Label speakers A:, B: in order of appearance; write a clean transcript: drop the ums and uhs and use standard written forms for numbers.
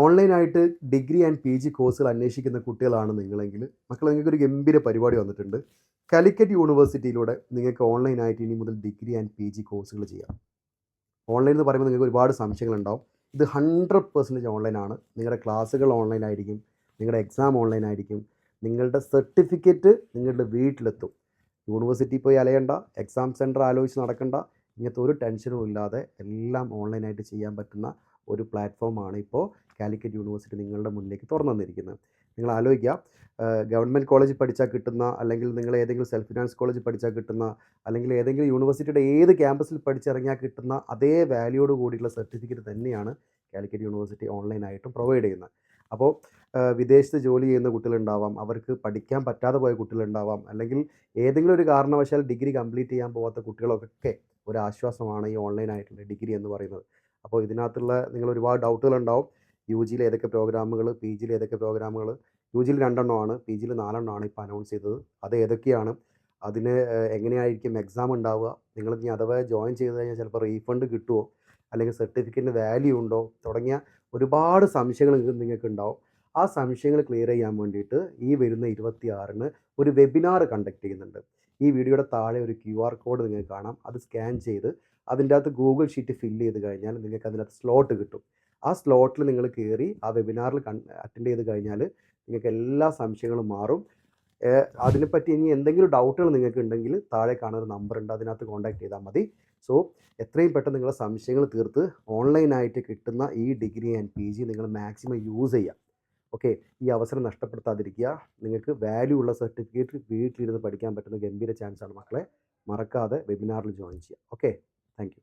A: ഓൺലൈനായിട്ട് degree and PG കോഴ്സുകൾ അന്വേഷിക്കുന്ന കുട്ടികളാണ് നിങ്ങളെങ്കിൽ മക്കളെ നിങ്ങൾക്കൊരു ഗംഭീര പരിപാടി വന്നിട്ടുണ്ട്. കാലിക്കറ്റ് യൂണിവേഴ്സിറ്റിയിലൂടെ നിങ്ങൾക്ക് ഓൺലൈനായിട്ട് ഇനി മുതൽ ഡിഗ്രി ആൻഡ് PG കോഴ്സുകൾ ചെയ്യാം. ഓൺലൈൻ എന്ന് പറയുമ്പോൾ നിങ്ങൾക്ക് ഒരുപാട് സംശയങ്ങളുണ്ടാവും. ഇത് 100% ഓൺലൈനാണ്. നിങ്ങളുടെ ക്ലാസ്സുകൾ ഓൺലൈനായിരിക്കും. നിങ്ങളുടെ എക്സാം ഓൺലൈനായിരിക്കും. നിങ്ങളുടെ സർട്ടിഫിക്കറ്റ് നിങ്ങളുടെ വീട്ടിലെത്തും. യൂണിവേഴ്സിറ്റിയിൽ പോയി അലയണ്ട, എക്സാം സെൻറ്റർ ആലോചിച്ച് നടക്കണ്ട, ഇങ്ങനത്തെ ഒരു ടെൻഷനും ഇല്ലാതെ എല്ലാം ഓൺലൈനായിട്ട് ചെയ്യാൻ പറ്റുന്ന ഒരു പ്ലാറ്റ്ഫോമാണ് ഇപ്പോൾ കാലിക്കറ്റ് യൂണിവേഴ്സിറ്റി നിങ്ങളുടെ മുന്നിലേക്ക് തുറന്നു തന്നിരിക്കുന്നത്. നിങ്ങൾ ആലോചിക്കുക, ഗവൺമെൻറ് കോളേജിൽ പഠിച്ചാൽ കിട്ടുന്ന, അല്ലെങ്കിൽ നിങ്ങൾ ഏതെങ്കിലും സെൽഫ് ഫിനാൻസ് കോളേജിൽ പഠിച്ചാൽ കിട്ടുന്ന, അല്ലെങ്കിൽ ഏതെങ്കിലും യൂണിവേഴ്സിറ്റിയുടെ ഏത് ക്യാമ്പസിൽ പഠിച്ചിറങ്ങിയാൽ കിട്ടുന്ന അതേ വാല്യൂയോട് കൂടിയുള്ള സർട്ടിഫിക്കറ്റ് തന്നെയാണ് കാലിക്കറ്റ് യൂണിവേഴ്സിറ്റി ഓൺലൈനായിട്ടും പ്രൊവൈഡ് ചെയ്യുന്നത്. അപ്പോൾ വിദേശത്ത് ജോലി ചെയ്യുന്ന കുട്ടികളുണ്ടാവാം, അവർക്ക് പഠിക്കാൻ പറ്റാതെ പോയ കുട്ടികളുണ്ടാവാം, അല്ലെങ്കിൽ ഏതെങ്കിലും ഒരു കാരണവശാൽ ഡിഗ്രി കംപ്ലീറ്റ് ചെയ്യാൻ പോകാത്ത കുട്ടികളൊക്കെ ഒരു ആശ്വാസമാണ് ഈ ഓൺലൈനായിട്ടുള്ള ഡിഗ്രി എന്ന് പറയുന്നത്. അപ്പോൾ ഇതിനകത്തുള്ള നിങ്ങൾ ഒരുപാട് ഡൗട്ടുകളുണ്ടാവും. UGയിൽ ഏതൊക്കെ പ്രോഗ്രാമുകൾ, PGയിൽ ഏതൊക്കെ പ്രോഗ്രാമുകൾ. UGയിൽ 2 എണ്ണമാണ്, PGയിൽ 4 എണ്ണമാണ് ഇപ്പോൾ അനൗൺസ് ചെയ്തത്. അത് ഏതൊക്കെയാണ്, അതിന് എങ്ങനെയായിരിക്കും എക്സാം ഉണ്ടാവുക, നിങ്ങൾ ഇനി അഥവാ ജോയിൻ ചെയ്ത് കഴിഞ്ഞാൽ ചിലപ്പോൾ റീഫണ്ട് കിട്ടുമോ, അല്ലെങ്കിൽ സർട്ടിഫിക്കറ്റിന് വാല്യൂ ഉണ്ടോ, തുടങ്ങിയ ഒരുപാട് സംശയങ്ങൾ നിങ്ങൾക്ക് ഉണ്ടാവും. ആ സംശയങ്ങൾ ക്ലിയർ ചെയ്യാൻ വേണ്ടിയിട്ട് ഈ വരുന്ന 26-ന് ഒരു വെബിനാർ കണ്ടക്ട് ചെയ്യുന്നുണ്ട്. ഈ വീഡിയോയുടെ താഴെ ഒരു QR കോഡ് നിങ്ങൾക്ക് കാണാം. അത് സ്കാൻ ചെയ്ത് അതിൻ്റെ അകത്ത് ഗൂഗിൾ ഷീറ്റ് ഫില്ല് ചെയ്ത് കഴിഞ്ഞാൽ നിങ്ങൾക്ക് അതിനകത്ത് സ്ലോട്ട് കിട്ടും. ആ സ്ലോട്ടിൽ നിങ്ങൾ കയറി ആ വെബിനാറിൽ അറ്റൻഡ് ചെയ്ത് കഴിഞ്ഞാൽ നിങ്ങൾക്ക് എല്ലാ സംശയങ്ങളും മാറും. അതിനെപ്പറ്റി ഇനി എന്തെങ്കിലും ഡൗട്ടുകൾ നിങ്ങൾക്ക് ഉണ്ടെങ്കിൽ താഴെ കാണുന്ന നമ്പർ ഉണ്ട്, അതിനകത്ത് കോൺടാക്ട് ചെയ്താൽ മതി. സോ എത്രയും പെട്ടെന്ന് നിങ്ങളുടെ സംശയങ്ങൾ തീർത്ത് ഓൺലൈനായിട്ട് കിട്ടുന്ന ഈ ഡിഗ്രി ആൻഡ് PG നിങ്ങൾ മാക്സിമം യൂസ് ചെയ്യുക. ഓക്കെ, ഈ അവസരം നഷ്ടപ്പെടുത്താതിരിക്കുക. നിങ്ങൾക്ക് വാല്യൂ ഉള്ള സർട്ടിഫിക്കറ്റ് വീട്ടിലിരുന്ന് പഠിക്കാൻ പറ്റുന്ന ഗംഭീര ചാൻസാണ് മക്കളെ. മറക്കാതെ വെബിനാറിൽ ജോയിൻ ചെയ്യുക. Okay, thank you.